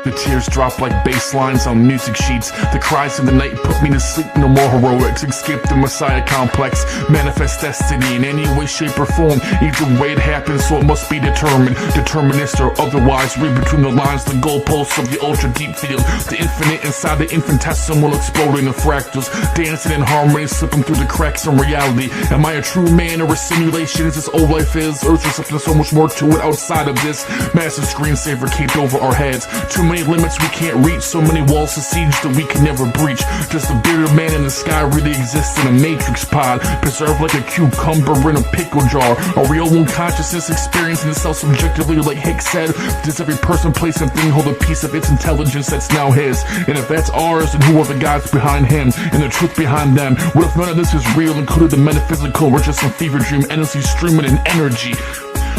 The tears drop like bass lines on music sheets. The cries of the night put me to sleep. No more heroics, escape the messiah complex. Manifest destiny in any way, shape, or form. Either way it happens, so it must be determined. Determinist or otherwise, read between the lines. The goalposts of the ultra deep field. The infinite inside the infinitesimal, exploding in fractals. Dancing in harmony, slipping through the cracks in reality. Am I a true man or a simulation? Is this all life is? Or is there something so much more to it outside of this? Massive screensaver caped over our heads. Too many limits we can't reach, so many walls to siege that we can never breach. Just a bearded man in the sky really exists in a matrix pod, preserved like a cucumber in a pickle jar. Are we all one consciousness experiencing itself subjectively like Hicks said? Does every person, place, and thing hold a piece of its intelligence that's now his? And if that's ours, then who are the gods behind him and the truth behind them? What if none of this is real, including the metaphysical? We're just some fever dream endlessly streaming in energy.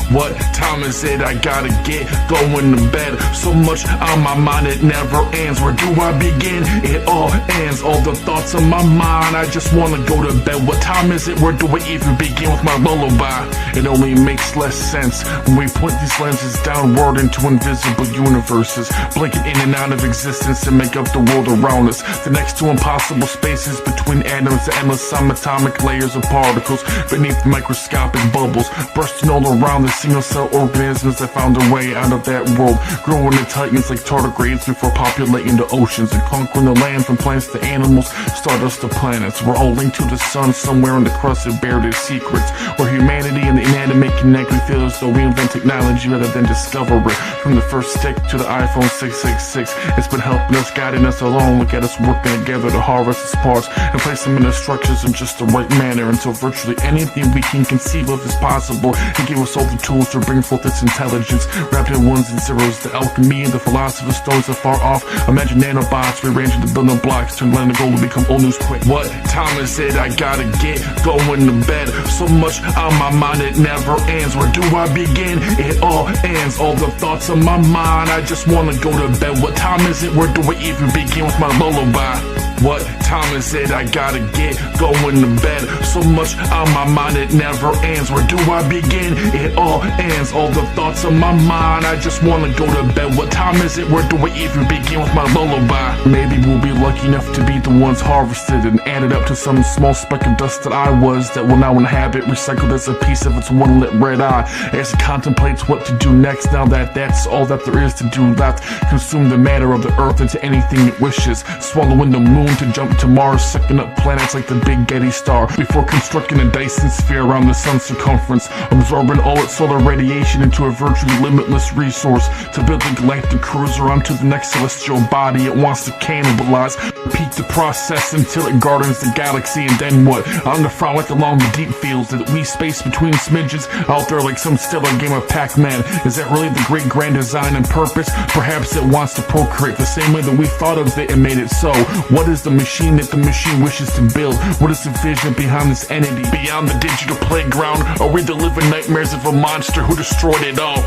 What time is it? I gotta get going to bed. So much on my mind, it never ends. Where do I begin? It all ends. All the thoughts on my mind, I just wanna go to bed. What time is it? Where do I even begin with my lullaby? It only makes less sense when we point these lenses downward into invisible universes, blinking in and out of existence to make up the world around us. The next to impossible spaces between atoms, the endless subatomic layers of particles beneath microscopic bubbles, bursting all around the single-cell organisms that found their way out of that world, growing in titans like tardigrades before populating the oceans and conquering the land from plants to animals, stardust to planets. We're all linked to the sun somewhere in the crust that bear their secrets, where humanity and the inanimate connect. We feel as though we invent technology rather than discover it. From the first stick to the iPhone 666, it's been helping us, guiding us along. Look at us working together to harvest its parts and place them in the structures in just the right manner, until virtually anything we can conceive of is possible, and give us all the tools to bring forth its intelligence, wrapped in ones and zeros. The alchemy and the philosopher's stones are far off. Imagine nanobots rearranging the building blocks, turn land to gold to become old news quick. What time is it? I gotta get going to bed. So much on my mind, it never ends. Where do I begin? It all ends. All the thoughts on my mind, I just wanna go to bed. What time is it? Where do I even begin with my lullaby? What time is it? I gotta get going to bed. So much on my mind, it never ends. Where do I begin? It all ends. All the thoughts on my mind, I just wanna go to bed. What time is it? Where do I even begin with my lullaby? Maybe we'll be lucky enough to be the ones harvested and added up to some small speck of dust that I was, that will now inhabit, recycled as a piece of its one lit red eye, as it contemplates what to do next. Now that that's all that there is to do left, consume the matter of the earth into anything it wishes, swallowing the moon to jump to Mars, sucking up planets like the big Yeti star, before constructing a Dyson sphere around the sun's circumference, absorbing all its solar radiation into a virtually limitless resource, to build a galactic cruiser onto the next celestial body it wants to cannibalize, repeat the process until it gardens the galaxy. And then what? On the frolic along the deep fields that we space between smidgens, out there like some stellar game of Pac-Man. Is that really the great grand design and purpose? Perhaps it wants to procreate the same way that we thought of it and made it so. What is the machine that the machine wishes to build? What is the vision behind this entity? Beyond the digital playground, are we the living nightmares of a monster who destroyed it all?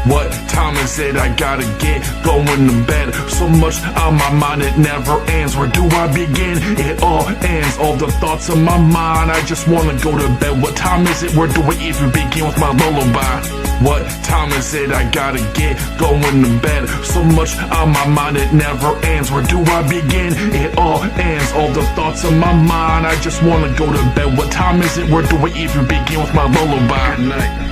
What time is it? I gotta get going to bed. So much on my mind, it never ends. Where do I begin? It all ends. All the thoughts on my mind, I just wanna go to bed. What time is it? Where do I even begin with my lullaby? What time is it? I gotta get going to bed. So much on my mind, it never ends. Where do I begin? It all ends. All the thoughts on my mind, I just wanna go to bed. What time is it? Where do I even begin with my lullaby? Good night.